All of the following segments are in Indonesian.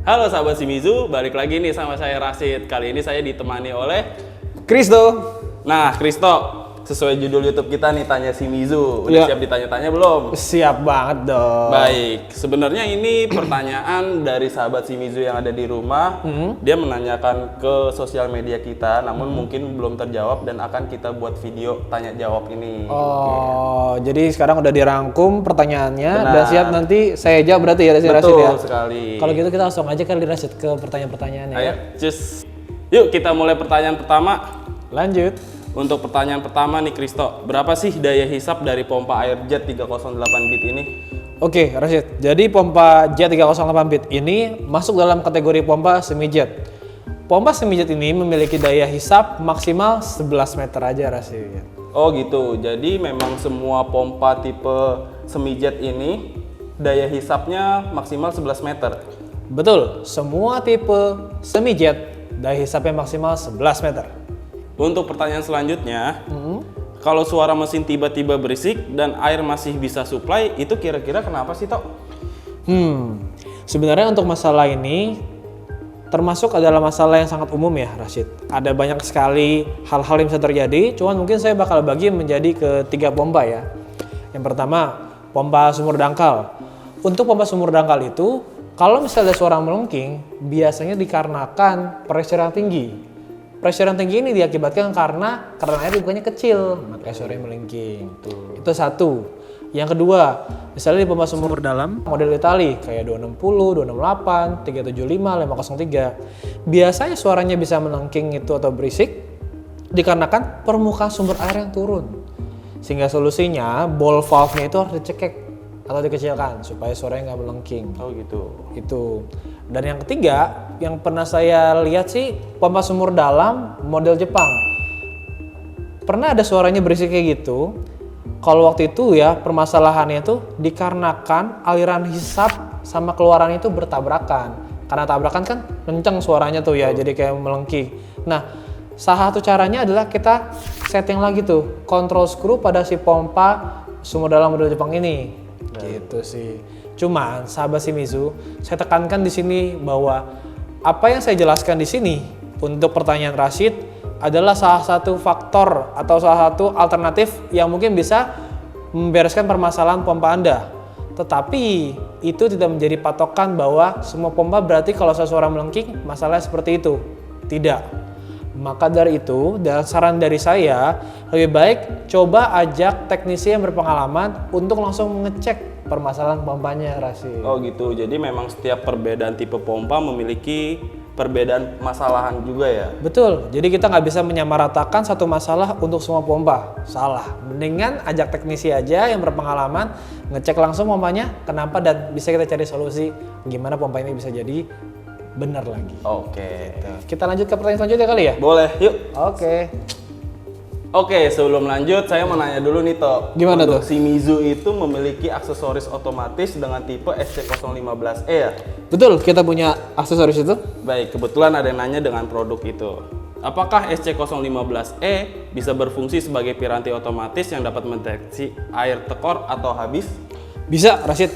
Halo sahabat Shimizu, balik lagi nih sama saya Rashid. Kali ini saya ditemani oleh Kristo. Nah, Kristo, sesuai judul YouTube kita nih, Tanya Shimizu. Udah siap ditanya-tanya belum? Siap banget dong. Baik, sebenarnya ini pertanyaan dari sahabat Shimizu yang ada di rumah. Dia menanyakan ke sosial media kita, namun mungkin belum terjawab dan akan kita buat video tanya jawab ini. Oh, jadi sekarang udah dirangkum pertanyaannya. Benar. Dan siap nanti saya jawab berarti ya Rashid Betul ya. sekali. Kalau gitu kita langsung aja kali Rashid ke pertanyaan-pertanyaannya. Ayo, Ya. cus. Yuk kita mulai pertanyaan pertama. Lanjut. Untuk pertanyaan pertama nih Kristo, berapa sih daya hisap dari pompa air jet 308 bit ini? Oke, Rashid. Jadi pompa jet 308 bit ini masuk dalam kategori pompa semi jet. Pompa semi jet ini memiliki daya hisap maksimal 11 meter aja Rashid. Oh gitu, jadi memang semua pompa tipe semi jet ini daya hisapnya maksimal 11 meter. Betul, semua tipe semi jet daya hisapnya maksimal 11 meter. Untuk pertanyaan selanjutnya, kalau suara mesin tiba-tiba berisik dan air masih bisa supply, itu kira-kira kenapa sih Tok? Sebenarnya untuk masalah ini termasuk adalah masalah yang sangat umum ya Rashid. Ada banyak sekali hal-hal yang bisa terjadi, cuman mungkin saya bakal bagi menjadi ketiga pompa ya. Yang pertama, pompa sumur dangkal. Untuk pompa sumur dangkal itu, kalau misalnya ada suara melengking, biasanya dikarenakan pressure yang tinggi. Pressure yang tinggi ini diakibatkan karena air dibukanya kecil, makanya suaranya melengking. Itu satu. Yang kedua, misalnya di pompa sumur dalam model Itali kayak 260, 268, 375, 503. Biasanya suaranya bisa melengking itu atau berisik dikarenakan permukaan sumber air yang turun. Sehingga solusinya ball valve-nya itu harus dicekek atau dikecilkan supaya suaranya nggak melengking. Oh gitu. Itu. Dan yang ketiga, yang pernah saya lihat sih pompa sumur dalam model Jepang. Pernah ada suaranya berisik kayak gitu. Kalau waktu itu ya permasalahannya itu dikarenakan aliran hisap sama keluaran itu bertabrakan. Karena tabrakan kan kenceng suaranya tuh ya, jadi kayak melengking. Nah, salah satu caranya adalah kita setting lagi tuh control screw pada si pompa sumur dalam model Jepang ini. Gitu sih. Cuman sahabat Shimizu, saya tekankan di sini bahwa apa yang saya jelaskan di sini untuk pertanyaan Rashid adalah salah satu faktor atau salah satu alternatif yang mungkin bisa membereskan permasalahan pompa Anda. Tetapi itu tidak menjadi patokan bahwa semua pompa berarti kalau suara melengking masalahnya seperti itu. Tidak. Maka dari itu, dan saran dari saya, lebih baik coba ajak teknisi yang berpengalaman untuk langsung mengecek permasalahan pompanya, Rashid. Oh gitu, jadi memang setiap perbedaan tipe pompa memiliki perbedaan masalahan juga ya? Betul, jadi kita nggak bisa menyamaratakan satu masalah untuk semua pompa. Salah, mendingan ajak teknisi aja yang berpengalaman, ngecek langsung pompanya, kenapa, dan bisa kita cari solusi gimana pompa ini bisa jadi benar lagi. Oke. Kita lanjut ke pertanyaan selanjutnya kali ya? Boleh, yuk. Oke. Sebelum lanjut, saya mau nanya dulu nih Tok. Gimana Untuk tuh? Shimizu itu memiliki aksesoris otomatis dengan tipe SC015E ya? Betul, kita punya aksesoris itu. Baik, kebetulan ada yang nanya dengan produk itu. Apakah SC015E bisa berfungsi sebagai piranti otomatis yang dapat mendeteksi air tekor atau habis? Bisa, Rashid.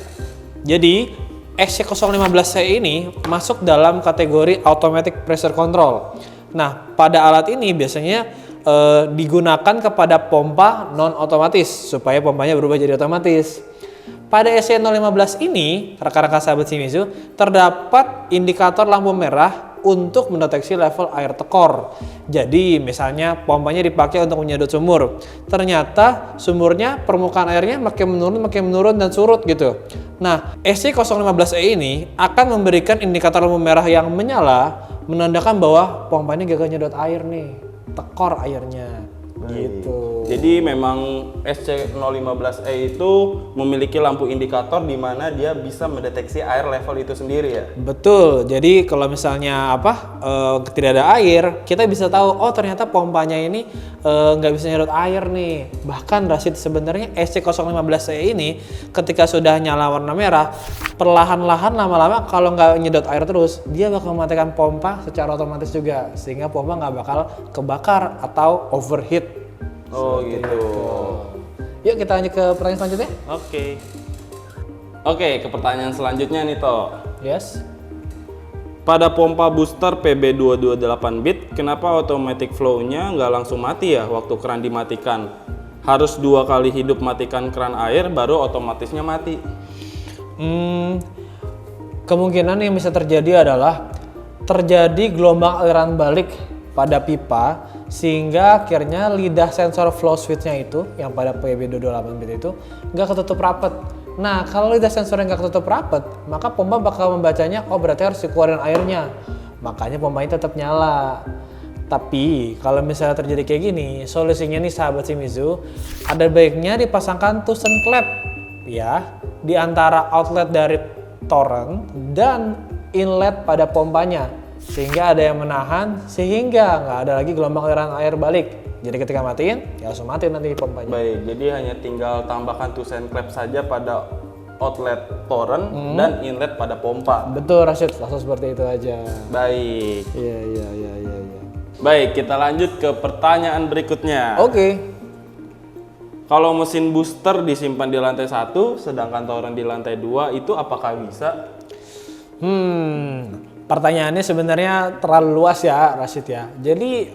Jadi, SC015C ini masuk dalam kategori Automatic Pressure Control. Nah, pada alat ini biasanya digunakan kepada pompa non-otomatis supaya pompanya berubah jadi otomatis. Pada SC015 ini, rekan-rekan sahabat Shimizu, terdapat indikator lampu merah untuk mendeteksi level air tekor. Jadi misalnya pompanya dipakai untuk menyedot sumur, ternyata sumurnya permukaan airnya makin menurun dan surut gitu. Nah, SC015E ini akan memberikan indikator lampu merah yang menyala, menandakan bahwa pompa ini gagal nyedot air nih, tekor airnya. Gitu. Jadi memang SC015E itu memiliki lampu indikator di mana dia bisa mendeteksi air level itu sendiri ya? Betul. Jadi kalau misalnya tidak ada air, kita bisa tahu oh ternyata pompanya ini nggak bisa nyedot air nih. Bahkan Rashid, sebenarnya SC015E ini ketika sudah nyala warna merah, perlahan-lahan lama-lama kalau nggak nyedot air terus, dia bakal mematikan pompa secara otomatis juga, sehingga pompa nggak bakal kebakar atau overheat. Oh gitu. Yuk kita lanjut ke pertanyaan selanjutnya. Oke, ke pertanyaan selanjutnya nih Toh. Yes. pada pompa booster PB228 bit, kenapa automatic flow-nya nggak langsung mati ya waktu keran dimatikan? Harus 2 kali hidup matikan keran air baru otomatisnya mati. Kemungkinan yang bisa terjadi adalah terjadi gelombang aliran balik pada pipa sehingga akhirnya lidah sensor flow switch-nya itu yang pada PB228 bit itu nggak ketutup rapat. Nah, kalau lidah sensornya nggak ketutup rapat, maka pompa bakal membacanya, oh berarti harus dikeluarin airnya. Makanya pompanya tetap nyala. Tapi kalau misalnya terjadi kayak gini, solusinya nih sahabat Shimizu, ada baiknya dipasangkan Tusen klep ya di antara outlet dari torrent dan inlet pada pompanya, sehingga ada yang menahan sehingga nggak ada lagi gelombang aliran air balik. Jadi ketika matiin, ya langsung mati nanti pompanya. Baik, jadi hanya tinggal tambahkan Tusen klep saja pada outlet torrent dan inlet pada pompa. Betul Rashid, langsung seperti itu aja. Baik. Iya. Baik, kita lanjut ke pertanyaan berikutnya. Oke. Kalau mesin booster disimpan di lantai 1, sedangkan torrent di lantai 2, itu apakah bisa? Pertanyaannya sebenarnya terlalu luas ya Rashid ya. Jadi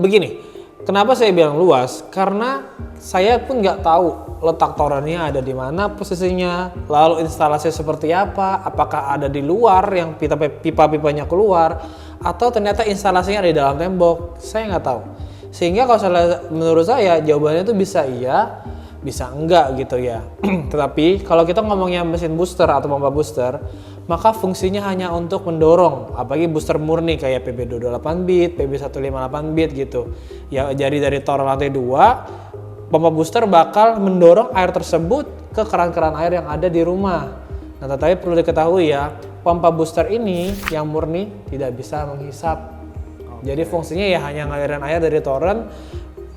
begini. Kenapa saya bilang luas? Karena saya pun nggak tahu letak torrentnya ada di mana posisinya, lalu instalasi seperti apa, apakah ada di luar yang pipa-pipanya keluar, atau ternyata instalasinya ada di dalam tembok. Saya nggak tahu. Sehingga kalau menurut saya jawabannya itu bisa iya, bisa enggak gitu ya. Tetapi kalau kita ngomongnya mesin booster atau pompa booster, maka fungsinya hanya untuk mendorong, apalagi booster murni kayak PB228 bit, PB158 bit gitu. Ya jadi dari torrent lantai 2, pompa booster bakal mendorong air tersebut ke keran-keran air yang ada di rumah. Nah, tetapi perlu diketahui ya, pompa booster ini yang murni tidak bisa menghisap. Jadi fungsinya ya hanya ngalirin air dari torrent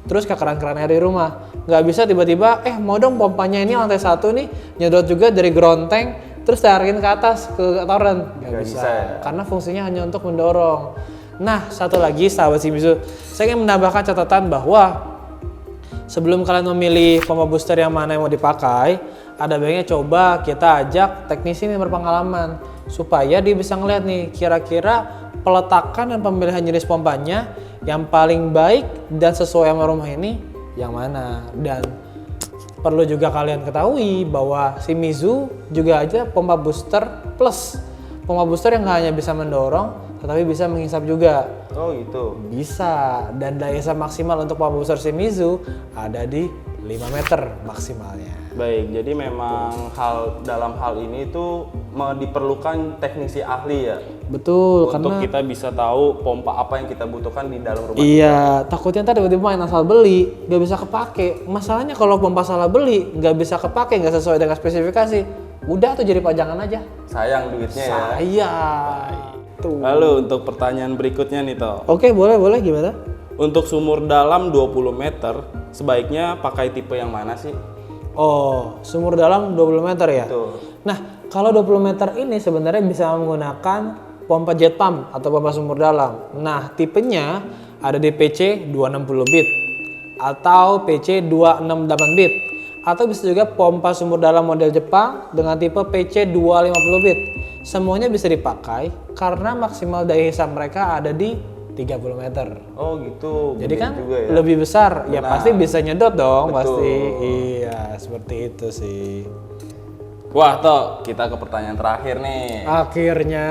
terus ke keran-keran air di rumah. Nggak bisa tiba-tiba, mau dong pompanya ini lantai 1 nih nyedot juga dari ground tank terus tarikin ke atas ke torrent. Nggak bisa ya. Karena fungsinya hanya untuk mendorong. Nah, satu lagi sahabat Shimizu, saya ingin menambahkan catatan bahwa sebelum kalian memilih pompa booster yang mana yang mau dipakai, ada baiknya coba kita ajak teknisi yang berpengalaman supaya dia bisa ngeliat nih kira-kira peletakan dan pemilihan jenis pompanya yang paling baik dan sesuai sama rumah ini yang mana. Dan perlu juga kalian ketahui bahwa Shimizu juga aja pompa booster plus, pompa booster yang nggak hanya bisa mendorong tetapi bisa menghisap juga. Oh gitu. Bisa, dan daya hisap maksimal untuk pompa booster Shimizu ada di 5 meter maksimalnya. Baik, jadi memang dalam hal ini itu diperlukan teknisi ahli ya. Betul, untuk karena kita bisa tahu pompa apa yang kita butuhkan di dalam rumah. Iya, takutnya ntar tiba-tiba main asal beli, nggak bisa kepake. Masalahnya kalau pompa salah beli, nggak bisa kepake, nggak sesuai dengan spesifikasi, udah tuh jadi pajangan aja. Sayang duitnya ya. Sayang. Tuh. Lalu untuk pertanyaan berikutnya nih Toh. Oke, boleh gimana? Untuk sumur dalam 20 meter, sebaiknya pakai tipe yang mana sih? Oh, sumur dalam 20 meter ya? Betul. Nah, kalau 20 meter ini sebenarnya bisa menggunakan pompa jet pump atau pompa sumur dalam. Nah, tipenya ada di PC 260 bit atau PC 268 bit. Atau bisa juga pompa sumur dalam model Jepang dengan tipe PC 250 bit. Semuanya bisa dipakai karena maksimal daya hisap mereka ada di 30 meter. Oh gitu. Jadi kan juga ya? lebih besar, ya Benar. pasti bisa nyedot dong. Betul. Pasti. Iya, seperti itu sih. Wah Toh, kita ke pertanyaan terakhir nih. Akhirnya.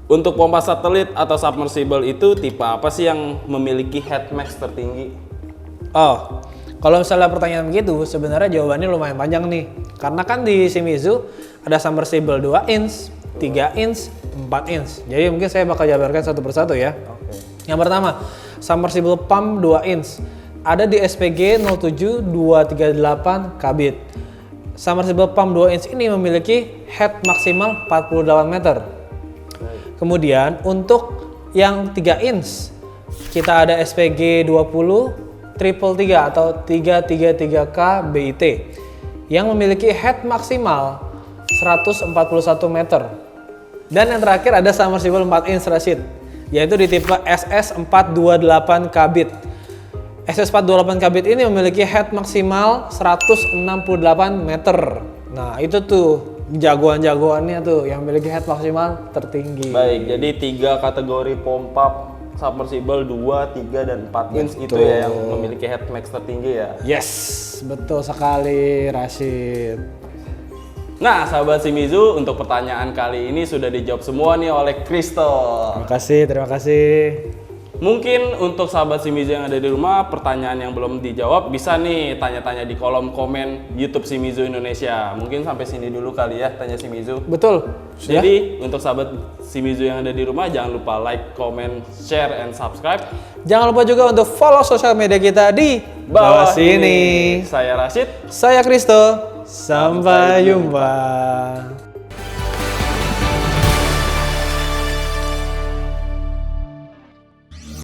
Untuk pompa satelit atau submersible itu tipe apa sih yang memiliki head max tertinggi? Oh, kalau misalnya pertanyaan begitu, sebenarnya jawabannya lumayan panjang nih. Karena kan di Shimizu ada submersible 2 inch, 3 inch, 4 inch. Jadi mungkin saya bakal jabarkan satu persatu ya. Oke. Yang pertama, submersible pump 2 inch. Ada di SPG 07238 kabit. Submersible pump 2 inch ini memiliki head maksimal 48 meter. Kemudian untuk yang 3 inch, kita ada SPG 20 triple 3 atau 333K BIT yang memiliki head maksimal 141 meter. Dan yang terakhir ada submersible 4 inch Rashid, yaitu di tipe SS428 kabit. SS428 kabit ini memiliki head maksimal 168 meter. Nah, itu tuh jagoan-jagoannya tuh yang memiliki head maksimal tertinggi. Baik, jadi 3 kategori pompa submersible 2, 3, dan 4 inch itu ya yang memiliki head max tertinggi ya. Yes, betul sekali Rashid. Nah, sahabat Shimizu, untuk pertanyaan kali ini sudah dijawab semua nih oleh Kristo. Terima kasih. Mungkin untuk sahabat Shimizu yang ada di rumah, pertanyaan yang belum dijawab bisa nih tanya-tanya di kolom komen YouTube Shimizu Indonesia. Mungkin sampai sini dulu kali ya tanya Shimizu. Betul. Jadi untuk sahabat Shimizu yang ada di rumah, jangan lupa like, comment, share, and subscribe. Jangan lupa juga untuk follow sosial media kita di bawah sini. Saya Rashid. Saya Kristo. Sampai jumpa.